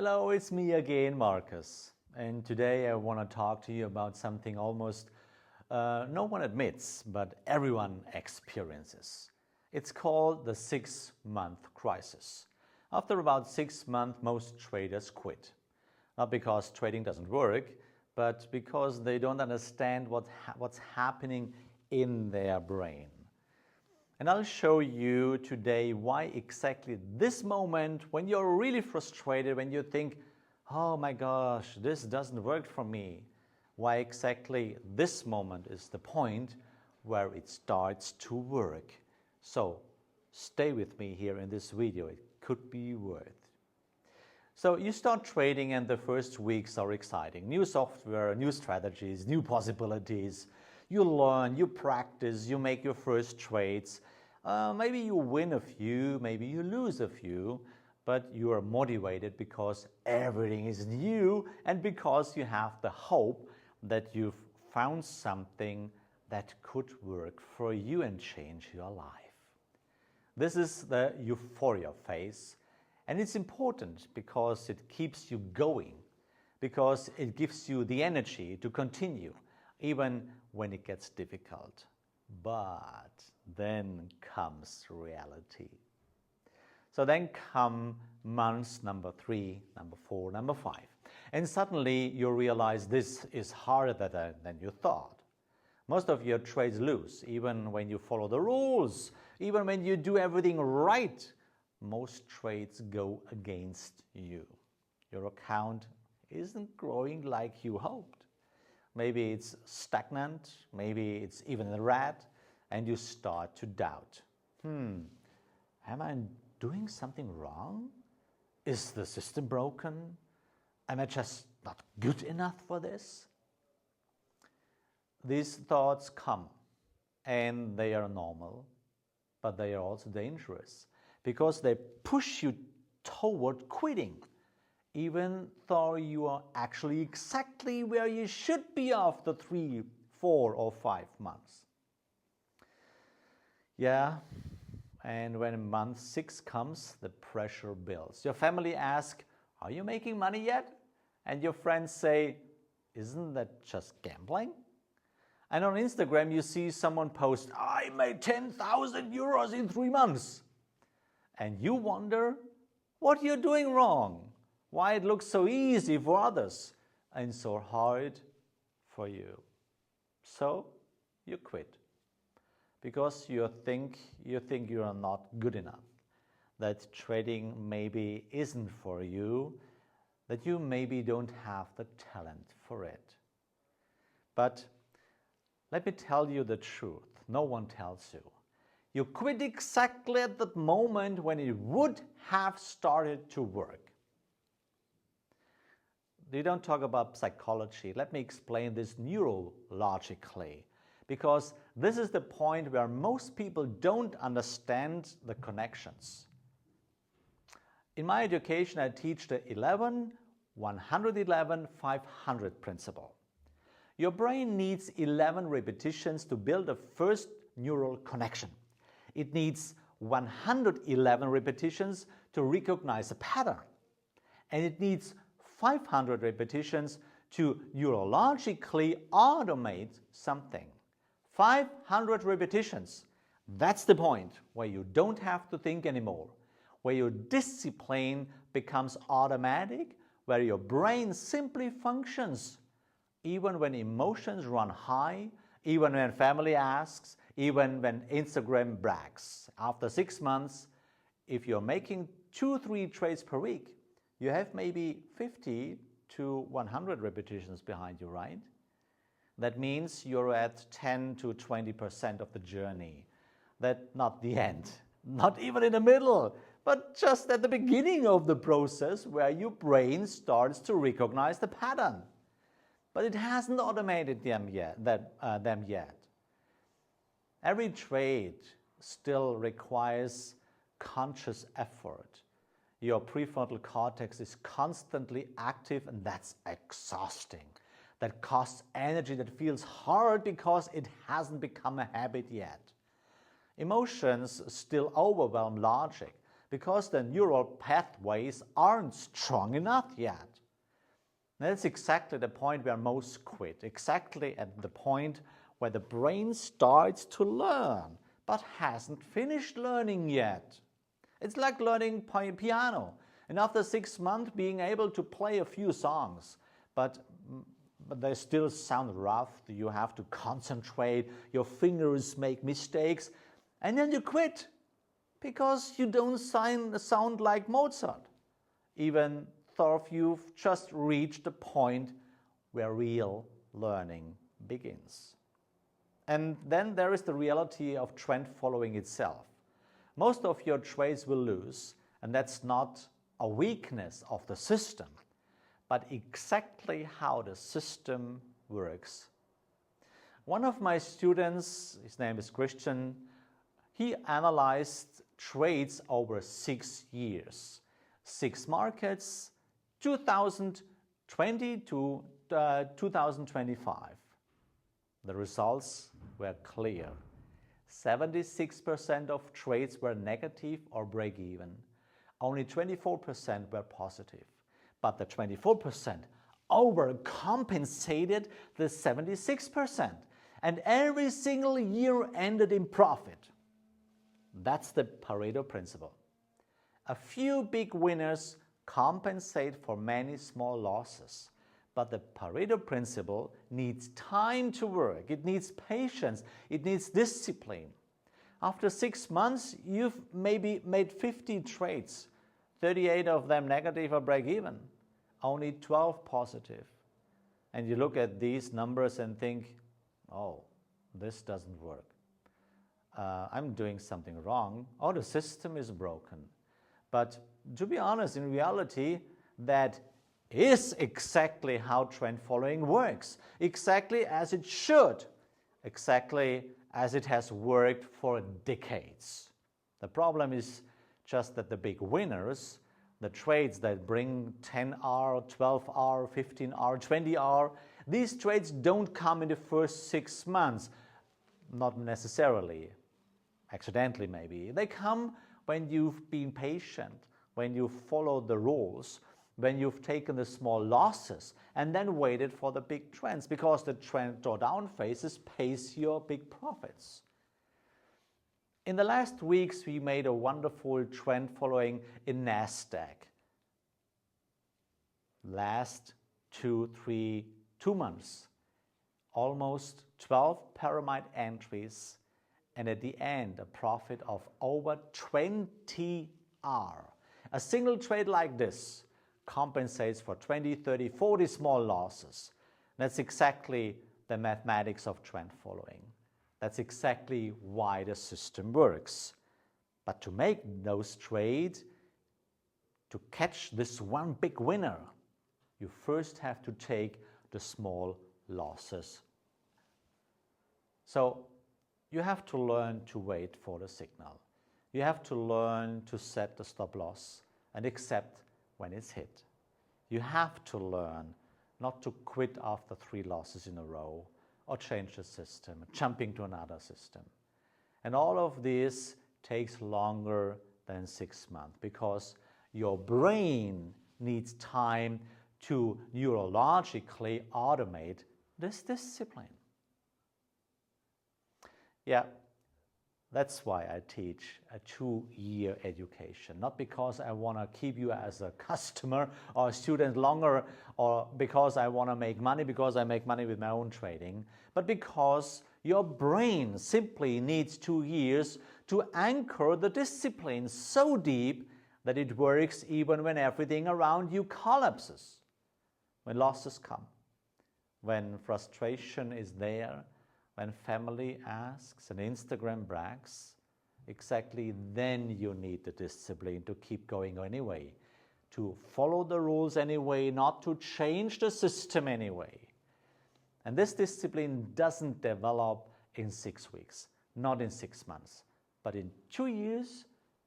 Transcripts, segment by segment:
Hello, it's me again, Marcus. And today I want to talk to you about something almost no one admits, but everyone experiences. It's called the 6-month crisis. After about 6 months, most traders quit. Not because trading doesn't work, but because they don't understand what's happening in their brain. And I'll show you today why exactly this moment, when you're really frustrated, when you think, oh my gosh, this doesn't work for me, why exactly this moment is the point where it starts to work. So stay with me here in this video, it could be worth. So you start trading and the first weeks are exciting. New software, new strategies, new possibilities. You learn, you practice, you make your first trades. Maybe you win a few, maybe you lose a few, but you are motivated because everything is new and because you have the hope that you've found something that could work for you and change your life. This is the euphoria phase, and it's important because it keeps you going, because it gives you the energy to continue, even when it gets difficult. But then comes reality. So then come months number 3, number 4, number 5. And suddenly you realize this is harder than you thought. Most of your trades lose, even when you follow the rules, even when you do everything right. Most trades go against you. Your account isn't growing like you hoped. Maybe it's stagnant, maybe it's even in the red, and you start to doubt. Am I doing something wrong? Is the system broken? Am I just not good enough for this? These thoughts come, and they are normal, but they are also dangerous because they push you toward quitting, even though you are actually exactly where you should be after 3, 4, or 5 months. Yeah, and when month 6 comes, the pressure builds. Your family asks, are you making money yet? And your friends say, isn't that just gambling? And on Instagram you see someone post, I made 10,000 euros in 3 months. And you wonder what you're doing wrong, why it looks so easy for others and so hard for you. So you quit because you think you are not good enough, that trading maybe isn't for you, that you maybe don't have the talent for it. But let me tell you the truth, no one tells you. You quit exactly at the moment when it would have started to work. We don't talk about psychology. Let me explain this neurologically, because this is the point where most people don't understand the connections. In my education, I teach the 111-500 principle. Your brain needs 11 repetitions to build a first neural connection. It needs 111 repetitions to recognize a pattern. And it needs 500 repetitions to neurologically automate something. 500 repetitions. That's the point where you don't have to think anymore, where your discipline becomes automatic, where your brain simply functions, even when emotions run high, even when family asks, even when Instagram brags. After 6 months, if you're making 2-3 trades per week, you have maybe 50 to 100 repetitions behind you, right? That means you're at 10 to 20% of the journey. That's not the end, not even in the middle, but just at the beginning of the process where your brain starts to recognize the pattern. But it hasn't automated them yet. Every trade still requires conscious effort. Your prefrontal cortex is constantly active, and that's exhausting. That costs energy, that feels hard because it hasn't become a habit yet. Emotions still overwhelm logic, because the neural pathways aren't strong enough yet. That's exactly the point where most quit, exactly at the point where the brain starts to learn, but hasn't finished learning yet. It's like learning piano, and after 6 months being able to play a few songs, but they still sound rough, you have to concentrate, your fingers make mistakes, and then you quit, because you don't sound like Mozart, even though you've just reached the point where real learning begins. And then there is the reality of trend following itself. Most of your trades will lose, and that's not a weakness of the system, but exactly how the system works. One of my students, his name is Christian, he analyzed trades over 6 years, 6 markets, 2020 to 2025. The results were clear. 76% of trades were negative or break even. Only 24% were positive. But the 24% overcompensated the 76%. And every single year ended in profit. That's the Pareto principle. A few big winners compensate for many small losses. But the Pareto principle needs time to work. It needs patience. It needs discipline. After 6 months, you've maybe made 50 trades, 38 of them negative or break even, only 12 positive. And you look at these numbers and think, oh, this doesn't work. I'm doing something wrong. Oh, the system is broken. But to be honest, in reality, that is exactly how trend following works, exactly as it should, exactly as it has worked for decades. The problem is just that the big winners, the trades that bring 10R, 12R, 15R, 20R, these trades don't come in the first 6 months, not necessarily, accidentally maybe. They come when you've been patient, when you've followed the rules, when you've taken the small losses and then waited for the big trends, because the trend drawdown phases pays your big profits. In the last weeks, we made a wonderful trend following in NASDAQ. Last 2 months, almost 12 pyramid entries, and at the end, a profit of over 20R. A single trade like this compensates for 20, 30, 40 small losses. That's exactly the mathematics of trend following. That's exactly why the system works. But to make those trades, to catch this one big winner, you first have to take the small losses. So you have to learn to wait for the signal. You have to learn to set the stop loss and accept when it's hit. You have to learn not to quit after 3 losses in a row or change the system, jumping to another system. And all of this takes longer than 6 months because your brain needs time to neurologically automate this discipline. Yeah, that's why I teach a 2-year education. Not because I want to keep you as a customer or a student longer, or because I want to make money, because I make money with my own trading, but because your brain simply needs 2 years to anchor the discipline so deep that it works even when everything around you collapses, when losses come, when frustration is there, when family asks and Instagram brags. Exactly then you need the discipline to keep going anyway, to follow the rules anyway, not to change the system anyway. And this discipline doesn't develop in 6 weeks, not in 6 months, but in 2 years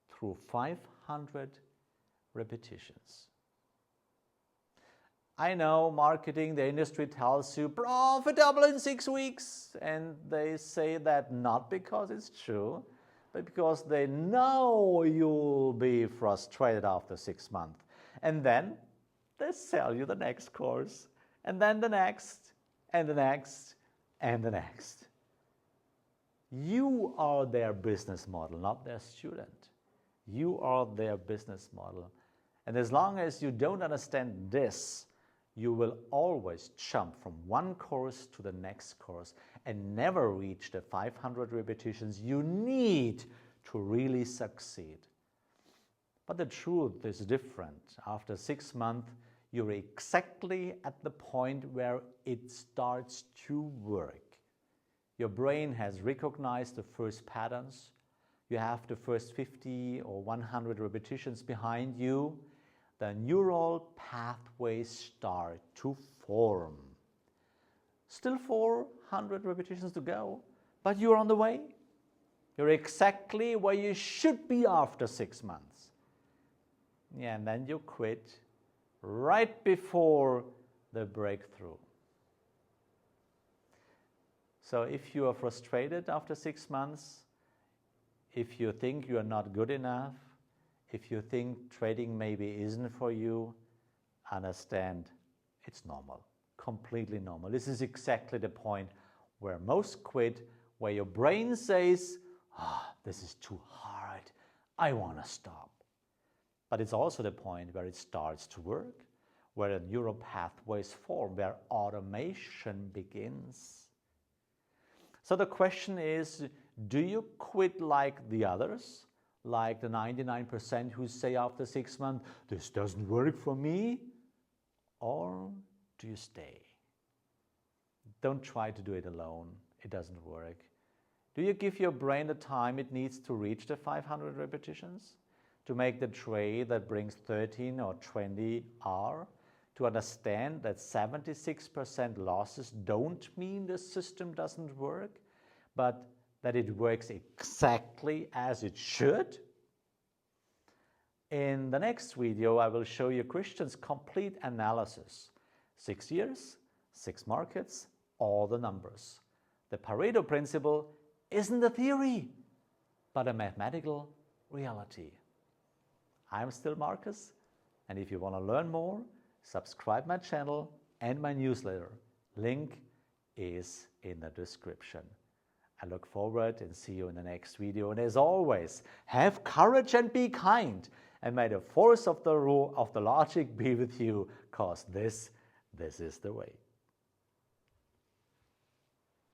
through 500 repetitions. I know marketing, the industry tells you profitable in 6 weeks, and they say that not because it's true, but because they know you'll be frustrated after 6 months. And then they sell you the next course, and then the next, and the next, and the next. You are their business model, not their student. You are their business model. And as long as you don't understand this, you will always jump from one course to the next course and never reach the 500 repetitions you need to really succeed. But the truth is different. After 6 months, you're exactly at the point where it starts to work. Your brain has recognized the first patterns. You have the first 50 or 100 repetitions behind you. The neural pathways start to form. Still 400 repetitions to go, but you're on the way. You're exactly where you should be after 6 months. Yeah, and then you quit right before the breakthrough. So if you are frustrated after 6 months, if you think you are not good enough, if you think trading maybe isn't for you, understand it's normal, completely normal. This is exactly the point where most quit, where your brain says, this is too hard, I want to stop. But it's also the point where it starts to work, where the neural pathways form, where automation begins. So the question is, do you quit like the others? Like the 99% who say after 6 months, this doesn't work for me? Or do you stay? Don't try to do it alone. It doesn't work. Do you give your brain the time it needs to reach the 500 repetitions? To make the trade that brings 13 or 20 R? To understand that 76% losses don't mean the system doesn't work, but that it works exactly as it should? In the next video, I will show you Christian's complete analysis. 6 years, 6 markets, all the numbers. The Pareto principle isn't a theory, but a mathematical reality. I'm still Marcus, and if you want to learn more, subscribe my channel and my newsletter. Link is in the description. I look forward and see you in the next video. And as always, have courage and be kind. And may the force of the rule of the logic be with you, because this is the way.